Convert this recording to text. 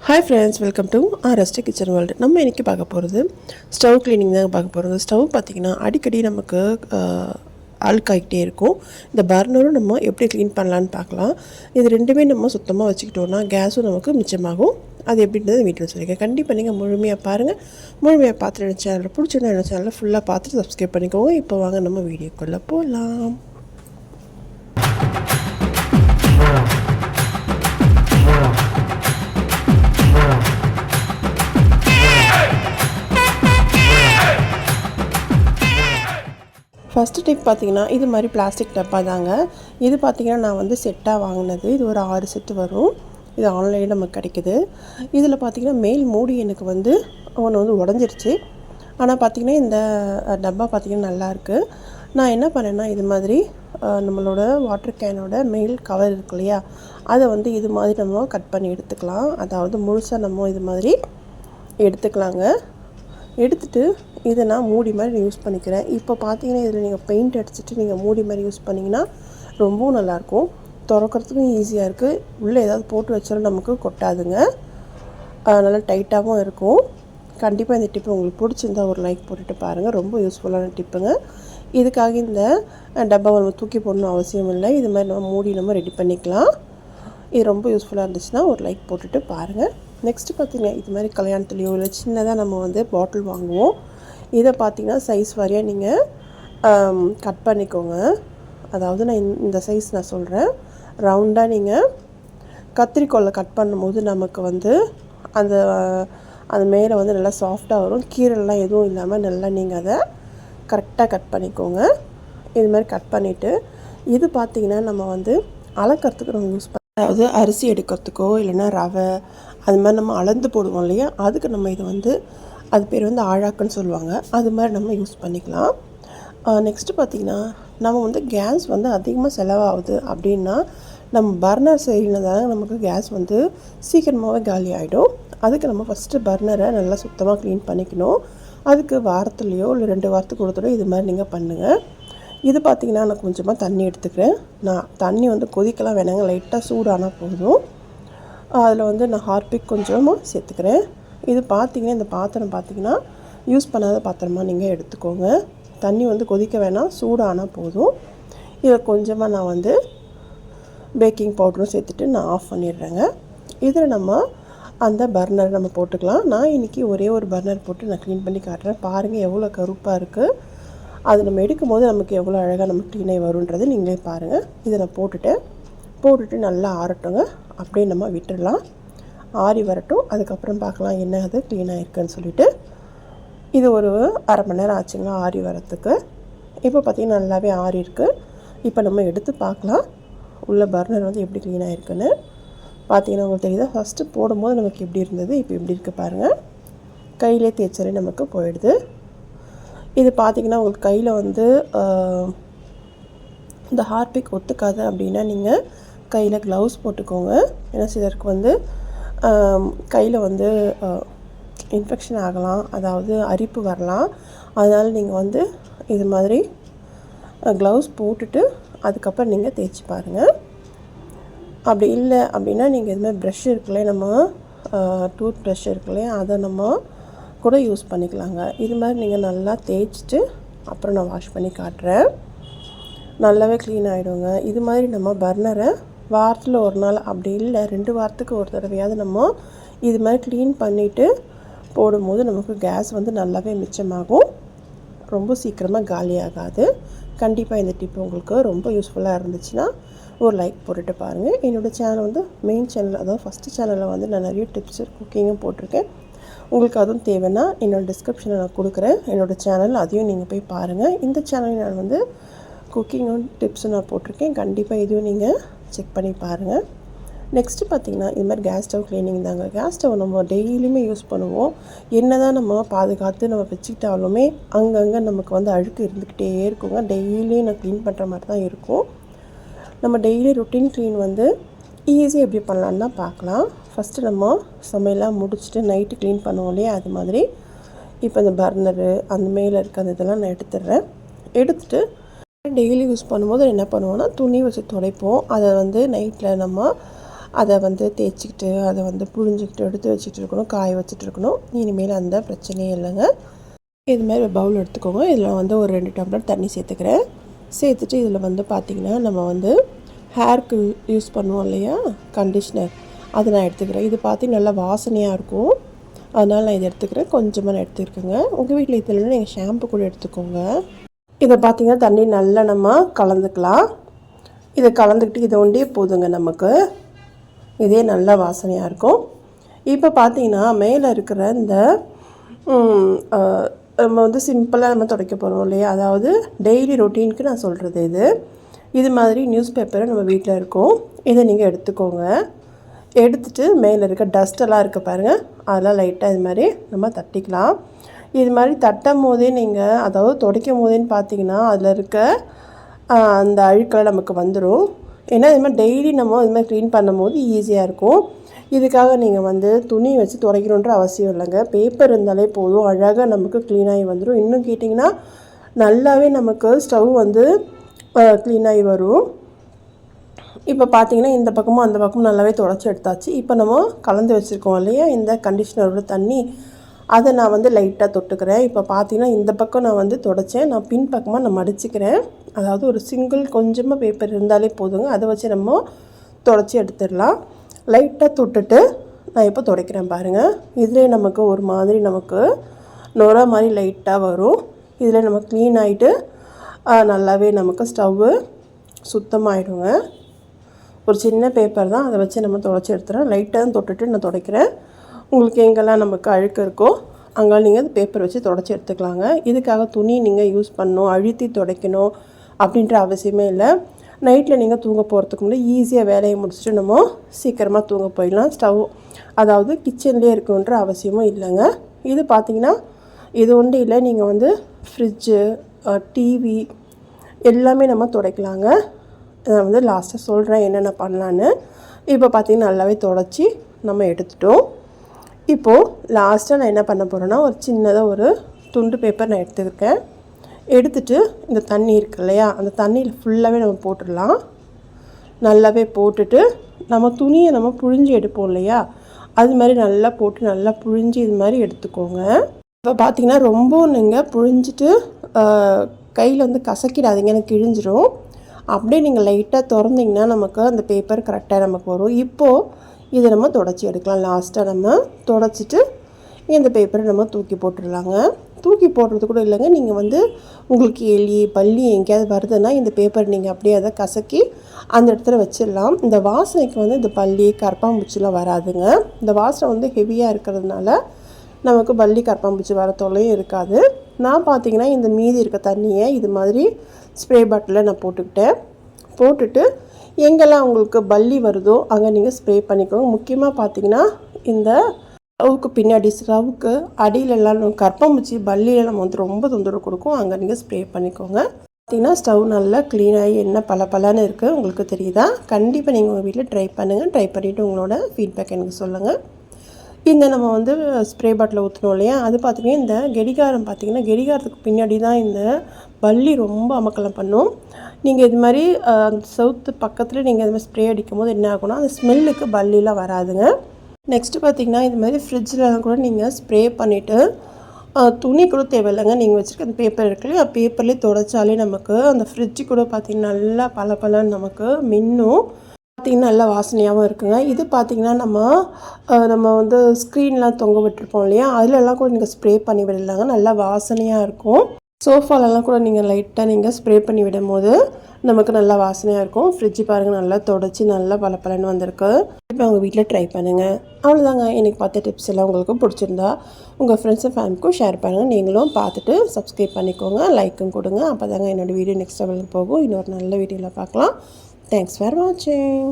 Hi friends, welcome to RST Kitchen World. நம்ம இன்னைக்கு பார்க்க போகிறது ஸ்டவ் க்ளீனிங் தான் பார்க்க போகிறது. ஸ்டவ் பார்த்திங்கன்னா அடிக்கடி நமக்கு அழுக்காகிட்டே இருக்கும். இந்த பர்னரும் நம்ம எப்படி க்ளீன் பண்ணலான்னு பார்க்கலாம். இது ரெண்டுமே நம்ம சுத்தமாக வச்சுக்கிட்டோன்னா கேஸும் நமக்கு மிச்சமாகும். அது எப்படின்றது வீட்டில் சொல்லியிருக்கேன். கண்டிப்பாக நீங்கள் முழுமையாக பாருங்கள். முழுமையாக பார்த்துட்டு என்ன சேனலில் பிடிச்சிருந்தா என்ன சேனலில் ஃபுல்லாக பார்த்துட்டு சப்ஸ்கிரைப் பண்ணிக்கோங்க. இப்போ வாங்க நம்ம வீடியோக்குள்ளே போகலாம். ஃபஸ்ட்டு டிப் பார்த்திங்கன்னா இது மாதிரி பிளாஸ்டிக் டப்பா தாங்க. இது பார்த்திங்கன்னா நான் வந்து செட்டாக வாங்கினது. இது ஒரு 6 செட்டு வரும். இது ஆன்லைனில் நமக்கு கிடைக்குது. இதில் பார்த்திங்கன்னா மேல் மூடி எனக்கு வந்து ஒன்று வந்து உடஞ்சிருச்சு. ஆனால் பார்த்திங்கன்னா இந்த டப்பா பார்த்திங்கன்னா நல்லாயிருக்கு. நான் என்ன பண்ணேன்னா இது மாதிரி நம்மளோட வாட்டர் கேனோட மேல் கவர் இருக்கு இல்லையா, அதை வந்து இது மாதிரி நம்ம கட் பண்ணி எடுத்துக்கலாம். அதாவது முழுசாக நம்ம இது மாதிரி எடுத்துக்கலாங்க. எடுத்துகிட்டு இதை நான் மூடி மாதிரி யூஸ் பண்ணிக்கிறேன். இப்போ பார்த்தீங்கன்னா இதில் நீங்கள் பெயிண்ட் அடிச்சுட்டு நீங்கள் மூடி மாதிரி யூஸ் பண்ணிங்கன்னா ரொம்பவும் நல்லாயிருக்கும். திறக்கிறதுக்கும் ஈஸியாக இருக்குது. உள்ளே ஏதாவது போட்டு வச்சாலும் நமக்கு கொட்டாதுங்க. நல்லா டைட்டாகவும் இருக்கும். கண்டிப்பாக இந்த டிப்பு உங்களுக்கு பிடிச்சிருந்தால் ஒரு லைக் போட்டுட்டு பாருங்கள். ரொம்ப யூஸ்ஃபுல்லான டிப்புங்க. இதுக்காக இந்த டப்பாவை நம்ம தூக்கி போடணும் அவசியம் இல்லை. இது மாதிரி நம்ம மூடி நம்ம ரெடி பண்ணிக்கலாம். இது ரொம்ப யூஸ்ஃபுல்லாக இருந்துச்சுன்னா ஒரு லைக் போட்டுட்டு பாருங்கள். நெக்ஸ்ட்டு பார்த்திங்கன்னா இது மாதிரி கல்யாணத்துலேயோ இல்லை சின்னதாக நம்ம வந்து பாட்டில் வாங்குவோம். இதை பார்த்திங்கன்னா சைஸ் வாரியாக நீங்கள் கட் பண்ணிக்கோங்க. அதாவது நான் இந்த சைஸ் நான் சொல்கிறேன். ரவுண்டாக நீங்கள் கத்திரிக்கோலில் கட் பண்ணும்போது நமக்கு வந்து அந்த அது மேலே வந்து நல்லா சாஃப்டாக வரும். கீரைலாம் எதுவும் இல்லாமல் நல்லா நீங்கள் அதை கரெக்டாக கட் பண்ணிக்கோங்க. இது மாதிரி கட் பண்ணிவிட்டு இது பார்த்திங்கன்னா நம்ம வந்து அளக்கிறதுக்கு நம்ம யூஸ் அதாவது அரிசி எடுக்கிறதுக்கோ இல்லைன்னா ரவை அது மாதிரி நம்ம அளந்து போடுவோம் இல்லையா, அதுக்கு நம்ம இது வந்து அது பேர் வந்து ஆழாக்குன்னு சொல்லுவாங்க. அது மாதிரி நம்ம யூஸ் பண்ணிக்கலாம். நெக்ஸ்ட்டு பார்த்திங்கன்னா நம்ம வந்து கேஸ் வந்து அதிகமாக செலவாகுது அப்படின்னா நம்ம பர்னர் செய்யறதுனால நமக்கு கேஸ் வந்து சீக்கிரமாகவே காலி ஆகிடும். அதுக்கு நம்ம ஃபஸ்ட்டு பர்னரை நல்லா சுத்தமாக க்ளீன் பண்ணிக்கணும். அதுக்கு வாரத்துலேயோ இல்லை 2 வாரத்துக்கு ஒரு தடவை இது மாதிரி நீங்கள் பண்ணுங்கள். இது பார்த்திங்கன்னா நான் கொஞ்சமாக தண்ணி எடுத்துக்கிறேன். நான் தண்ணி வந்து கொதிக்கலாம் வேணாங்க, லைட்டாக சூடானால் போதும். அதில் வந்து நான் ஹார்பிக் கொஞ்சமாக சேர்த்துக்கிறேன். இது பார்த்திங்கன்னா இந்த பாத்திரம் பார்த்திங்கன்னா யூஸ் பண்ணாத பாத்திரமாக நீங்கள் எடுத்துக்கோங்க. தண்ணி வந்து கொதிக்க வேணாம், சூடானால் போதும். இதில் கொஞ்சமாக நான் வந்து பேக்கிங் பவுடரும் சேர்த்துட்டு நான் ஆஃப் பண்ணிடுறேங்க. இதில் நம்ம அந்த பர்னர் நம்ம போட்டுக்கலாம். நான் இன்றைக்கி ஒரே ஒரு பர்னர் போட்டு நான் க்ளீன் பண்ணி காட்டுறேன். பாருங்கள் எவ்வளோ கருப்பாக இருக்குது. அது நம்ம எடுக்கும் போது நமக்கு எவ்வளோ அழகாக நமக்கு க்ளீனாகி வருன்றது நீங்களே பாருங்கள். இதை நான் போட்டுட்டு நல்லா ஆறட்டுங்க. அப்படியே நம்ம விட்டுடலாம். ஆறி வரட்டும். அதுக்கப்புறம் பார்க்கலாம் என்ன அது க்ளீனாக இருக்குன்னு சொல்லிவிட்டு. இது ஒரு அரை மணி நேரம் ஆச்சுங்க ஆறி வரத்துக்கு. இப்போ பார்த்திங்கன்னா நல்லாவே ஆறி இருக்குது. இப்போ நம்ம எடுத்து பார்க்கலாம் உள்ள பர்னர் வந்து எப்படி க்ளீனாக இருக்குன்னு. பார்த்திங்கன்னா உங்களுக்கு தெரியுதா, ஃபஸ்ட்டு போடும்போது நமக்கு எப்படி இருந்தது, இப்போ எப்படி இருக்குது பாருங்கள். கையிலே தேய்ச்சாலே நமக்கு போயிடுது. இது பார்த்திங்கன்னா உங்களுக்கு கையில் வந்து இந்த ஹார்பிக் ஒத்துக்காது அப்படின்னா நீங்கள் கையில் க்ளவுஸ் போட்டுக்கோங்க. ஏன்னா சிலருக்கு வந்து கையில் வந்து இன்ஃபெக்ஷன் ஆகலாம், அதாவது அரிப்பு வரலாம். அதனால் நீங்கள் வந்து இது மாதிரி க்ளவுஸ் போட்டுட்டு அதுக்கப்புறம் நீங்கள் தேய்ச்சி பாருங்கள். அப்படி இல்லை அப்படின்னா நீங்கள் இது மாதிரி ப்ரஷ் இருக்குல்லையே, நம்ம டூத் ப்ரஷ் இருக்குல்லையே, அதை நம்ம கூட யூஸ் பண்ணிக்கலாங்க. இது மாதிரி நீங்கள் நல்லா தேய்ச்சிட்டு அப்புறம் நான் வாஷ் பண்ணி காட்டுறேன். நல்லாவே க்ளீன் ஆகிடுங்க. இது மாதிரி நம்ம பர்னரை வாரத்தில் ஒரு நாள் அப்படி இல்லை 2 வாரத்துக்கு ஒரு தடவையாவது நம்ம இது மாதிரி க்ளீன் பண்ணிவிட்டு போடும்போது நமக்கு கேஸ் வந்து நல்லாவே மிச்சமாகும். ரொம்ப சீக்கிரமாக காலியாகாது. கண்டிப்பாக இந்த டிப் உங்களுக்கு ரொம்ப யூஸ்ஃபுல்லாக இருந்துச்சுன்னா ஒரு லைக் போட்டுட்டு பாருங்கள். என்னோடய சேனல் வந்து மெயின் சேனல், அதாவது ஃபஸ்ட்டு சேனலில் வந்து நான் நிறைய டிப்ஸு குக்கிங்கும் போட்டிருக்கேன். உங்களுக்கு அதுவும் தேவைன்னா என்னோடய டிஸ்கிரிப்ஷனில் நான் கொடுக்குறேன் என்னோடய சேனல், அதையும் நீங்கள் போய் பாருங்கள். இந்த சேனலில் நான் வந்து குக்கிங்கும் டிப்ஸும் நான் போட்டிருக்கேன். கண்டிப்பாக இதுவும் நீங்கள் செக் பண்ணி பாருங்கள். நெக்ஸ்ட்டு பார்த்திங்கன்னா இது மாதிரி கேஸ் ஸ்டவ் க்ளீனிங் தாங்க. கேஸ் ஸ்டவ் நம்ம டெய்லியுமே யூஸ் பண்ணுவோம். என்ன தான் நம்ம பாதுகாத்து நம்ம வச்சுக்கிட்டாலுமே அங்கங்கே நமக்கு வந்து அழுக்கு இருந்துக்கிட்டே இருக்குங்க. டெய்லியும் நான் க்ளீன் பண்ணுற மாதிரி தான் இருக்கும். நம்ம டெய்லி ரொட்டீன் க்ளீன் வந்து ஈஸியாக எப்படி பண்ணலான்னு தான் பார்க்கலாம். ஃபஸ்ட்டு நம்ம சமையலாம் முடிச்சுட்டு நைட்டு க்ளீன் பண்ணுவோம் இல்லையா, அது மாதிரி இப்போ இந்த பர்னரு அந்த மேலே இருக்க அந்த இதெல்லாம் நான் எடுத்துட்டு டெய்லி யூஸ் பண்ணும்போது என்ன பண்ணுவோன்னா துணி வச்சு துடைப்போம். அதை வந்து நைட்டில் நம்ம அதை வந்து தேய்ச்சிக்கிட்டு அதை வந்து புழிஞ்சிக்கிட்டு எடுத்து வச்சுட்டு இருக்கணும், காய வச்சுட்டு இருக்கணும். இனிமேல் அந்த பிரச்சனையே இல்லைங்க. இதுமாதிரி ஒரு பவுல் எடுத்துக்கோங்க. இதில் வந்து ஒரு 2 டம்ளர் தண்ணி சேர்த்துக்கிறேன். சேர்த்துட்டு இதில் வந்து பார்த்திங்கன்னா நம்ம வந்து ஹேருக்கு யூஸ் பண்ணுவோம் இல்லையா, கண்டிஷ்னர், அதை நான் எடுத்துக்கிறேன். இது பார்த்திங்கன்னா நல்லா வாசனையாக இருக்கும், அதனால் நான் இதை எடுத்துக்கிறேன். கொஞ்சமாக நான் எடுத்துருக்கேங்க. உங்கள் வீட்டில் இது இல்லைன்னா நீங்கள் ஷாம்பு கூட எடுத்துக்கோங்க. இதை பார்த்திங்கன்னா தண்ணி நல்லா நம்ம கலந்துக்கலாம். இதை கலந்துக்கிட்டு இதை ஒண்டியே போதுங்க, நமக்கு இதே நல்லா வாசனையாக இருக்கும். இப்போ பார்த்திங்கன்னா மேலே இருக்கிற இந்த நம்ம வந்து சிம்பிளாக நம்ம துடைக்க போகிறோம் இல்லையா, அதாவது டெய்லி ரொட்டீனுக்கு நான் சொல்கிறது இது மாதிரி நியூஸ் பேப்பரை நம்ம வீட்டில் இருக்கும், இதை நீங்கள் எடுத்துக்கோங்க. எடுத்துகிட்டு மேலே இருக்க டஸ்ட்டெல்லாம் இருக்க பாருங்கள், அதெல்லாம் லைட்டாக இது மாதிரி நம்ம தட்டிக்கலாம். இது மாதிரி தட்டும் போதே நீங்கள், அதாவது துடைக்கும் போதேன்னு பார்த்தீங்கன்னா அதில் இருக்க அந்த அழுக்கெல்லாம் நமக்கு வந்துடும். ஏன்னா இது மாதிரி டெய்லி நம்ம இது மாதிரி க்ளீன் பண்ணும் போது ஈஸியாக இருக்கும். இதுக்காக நீங்கள் வந்து துணி வச்சு துடைக்கணுன்ற அவசியம் இல்லைங்க, பேப்பர் இருந்தாலே போதும், அழகாக நமக்கு க்ளீனாகி வந்துடும். இன்னும் கேட்டிங்கன்னா நல்லாவே நமக்கு ஸ்டவ் வந்து க்ளீனாகி வரும். இப்போ பார்த்திங்கன்னா இந்த பக்கமும் அந்த பக்கமும் நல்லாவே துடைச்சி எடுத்தாச்சு. இப்போ நம்ம கலந்து வச்சுருக்கோம் இல்லையா இந்த கண்டிஷ்னரோட தண்ணி, அதை நான் வந்து லைட்டாக தொட்டுக்கிறேன். இப்போ பார்த்திங்கன்னா இந்த பக்கம் நான் வந்து துடைச்சேன், நான் பின் பக்கமாக நான் மடிச்சுக்கிறேன். அதாவது ஒரு சிங்கிள் கொஞ்சமாக பேப்பர் இருந்தாலே போதுங்க, அதை வச்சு நம்ம துடைச்சி எடுத்துடலாம். லைட்டாக தொட்டுட்டு நான் இப்போ துடைக்கிறேன் பாருங்கள். இதிலே நமக்கு ஒரு மாதிரி நமக்கு நுரை மாதிரி லைட்டாக வரும். இதில் நம்ம க்ளீன் ஆகிட்டு நல்லாவே நமக்கு ஸ்டவ்வு சுத்தமாகிடுங்க. ஒரு சின்ன பேப்பர் தான், அதை வச்சு நம்ம துடைச்சி எடுத்துகிறேன். லைட்டாக தான் தொட்டுட்டு நான் துடைக்கிறேன். உங்களுக்கு எங்கெல்லாம் நமக்கு அழுக்கு இருக்கோ அங்கே நீங்கள் அந்த பேப்பர் வச்சு துடைச்சி எடுத்துக்கலாங்க. இதுக்காக துணி நீங்கள் யூஸ் பண்ணணும், அழுத்தி துடைக்கணும் அப்படின்ற அவசியமே இல்லை. நைட்டில் நீங்கள் தூங்க போகிறதுக்கு முன்னாடி ஈஸியாக வேலையை முடிச்சுட்டு நம்ம சீக்கிரமாக தூங்க போயிடலாம். ஸ்டவ் அதாவது கிச்சன்லேயே இருக்குன்ற அவசியமும் இல்லைங்க. இது பார்த்திங்கன்னா இது ஒன்றும் இல்லை, நீங்கள் வந்து ஃப்ரிட்ஜு, டிவி எல்லாமே நம்ம துடைக்கலாங்க. நான் வந்து லாஸ்ட்டாக சொல்கிறேன் என்னென்ன பண்ணலான்னு. இப்போ பார்த்திங்கன்னா நல்லாவே துடைச்சி நம்ம எடுத்துட்டோம். இப்போது லாஸ்ட்டாக நான் என்ன பண்ண போகிறேன்னா ஒரு சின்னதாக ஒரு துண்டு பேப்பர் நான் எடுத்துருக்கேன். எடுத்துகிட்டு இந்த தண்ணி இருக்குது இல்லையா, அந்த தண்ணியில் ஃபுல்லாகவே நம்ம போட்டுடலாம். நல்லாவே போட்டுட்டு நம்ம துணியை நம்ம புழிஞ்சு எடுப்போம் இல்லையா, அது மாதிரி நல்லா போட்டு நல்லா புழிஞ்சு இது மாதிரி எடுத்துக்கோங்க. இப்போ பார்த்திங்கன்னா ரொம்ப நீங்கள் புழிஞ்சிட்டு கையில் வந்து கசக்கிடாதீங்க, எனக்கு கிழிஞ்சிரும். அப்படியே நீங்கள் லைட்டாக திறந்திங்கன்னா நமக்கு அந்த பேப்பர் கரெக்டாக நமக்கு வரும். இப்போது இதை நம்ம துடைச்சி எடுக்கலாம். லாஸ்ட்டாக நம்ம துடைச்சிட்டு இந்த பேப்பரை நம்ம தூக்கி போட்டுடலாங்க. தூக்கி போடுறது கூட இல்லைங்க, நீங்கள் வந்து உங்களுக்கு எலி பல்லி எங்கேயாவது வருதுன்னா இந்த பேப்பர் நீங்கள் அப்படியே அதை கசக்கி அந்த இடத்துல வச்சிடலாம். இந்த வாசனைக்கு வந்து இந்த பல்லி கரப்பாம்பூச்சிலாம் வராதுங்க. இந்த வாசனை வந்து ஹெவியாக இருக்கிறதுனால நமக்கு பல்லி கரப்பாம்பூச்சி வர தொல்லையும் இருக்காது. நான் பார்த்திங்கன்னா இந்த மீதி இருக்க தண்ணியை இது மாதிரி ஸ்ப்ரே பாட்டிலில் நான் போட்டுக்கிட்டேன். போட்டுட்டு எங்கெல்லாம் உங்களுக்கு பல்லி வருதோ அங்கே நீங்கள் ஸ்ப்ரே பண்ணிக்கோங்க. முக்கியமாக பார்த்திங்கன்னா இந்த ஸ்டவ்வுக்கு பின்னாடி ஸ்டவ்வுக்கு அடியிலெல்லாம் கரப்பாம்பூச்சி பல்லியில் நம்ம வந்து ரொம்ப தொந்தரவு கொடுக்கும், அங்கே நீங்கள் ஸ்ப்ரே பண்ணிக்கோங்க. பார்த்திங்கன்னா ஸ்டவ் நல்லா க்ளீனாகி என்ன பலன்னு இருக்குது உங்களுக்கு தெரியுதா? கண்டிப்பாக நீங்கள் உங்கள் வீட்டில் ட்ரை பண்ணுங்கள். ட்ரை பண்ணிவிட்டு உங்களோட ஃபீட்பேக் எனக்கு சொல்லுங்கள். இந்த நம்ம வந்து ஸ்ப்ரே பாட்டில் ஊற்றணும் இல்லையா, அது பார்த்திங்கன்னா இந்த கடிகாரம் பார்த்திங்கன்னா கடிகாரத்துக்கு பின்னாடி தான் இந்த பல்லி ரொம்ப அமக்கலம் பண்ணும். நீங்கள் இது மாதிரி அந்த சவுத்து பக்கத்தில் நீங்கள் இது மாதிரி ஸ்ப்ரே அடிக்கும் போது என்ன ஆகும்னா அந்த ஸ்மெல்லுக்கு பல்லிலாம் வராதுங்க. நெக்ஸ்ட்டு பார்த்திங்கன்னா இது மாதிரி ஃப்ரிட்ஜில் கூட நீங்கள் ஸ்ப்ரே பண்ணிவிட்டு துணி கூட தேவையில்லைங்க, நீங்கள் வச்சுருக்க அந்த பேப்பர் இருக்குல்லையா, பேப்பர்லேயே துடைச்சாலே நமக்கு அந்த ஃப்ரிட்ஜு கூட பார்த்திங்கன்னா நல்லா பலன்னு நமக்கு மின்னும், பார்த்திங்கன்னா நல்லா வாசனையாகவும் இருக்குங்க. இது பார்த்திங்கன்னா நம்ம வந்து ஸ்க்ரீன்லாம் தொங்க விட்டுருப்போம் இல்லையா, அதிலெல்லாம் கூட நீங்கள் ஸ்ப்ரே பண்ணி விடலாங்க, நல்லா வாசனையாக இருக்கும். சோஃபாலெல்லாம் கூட நீங்கள் லைட்டாக நீங்கள் ஸ்ப்ரே பண்ணி விடும் போது நமக்கு நல்லா வாசனையாக இருக்கும். ஃப்ரிட்ஜு பாருங்கள் நல்லா தொடச்சி நல்லா பலன்னு வந்திருக்கு. இப்போ உங்கள் வீட்டில் ட்ரை பண்ணுங்கள். அவ்வளோதாங்க, எனக்கு பார்த்த டிப்ஸ் எல்லாம் உங்களுக்கு பிடிச்சிருந்தா உங்கள் ஃப்ரெண்ட்ஸ் அண்ட் ஃபேமிலிக்கும் ஷேர் பண்ணுங்கள். நீங்களும் பார்த்துட்டு சப்ஸ்கிரைப் பண்ணிக்கோங்க, லைக்கும் கொடுங்க. அப்போ தாங்க என்னோடய வீடியோ நெக்ஸ்ட் லெவலுக்கு போகும். இன்னொரு நல்ல வீடியோவில் பார்க்கலாம். தேங்க்ஸ் ஃபார் வாட்சிங்.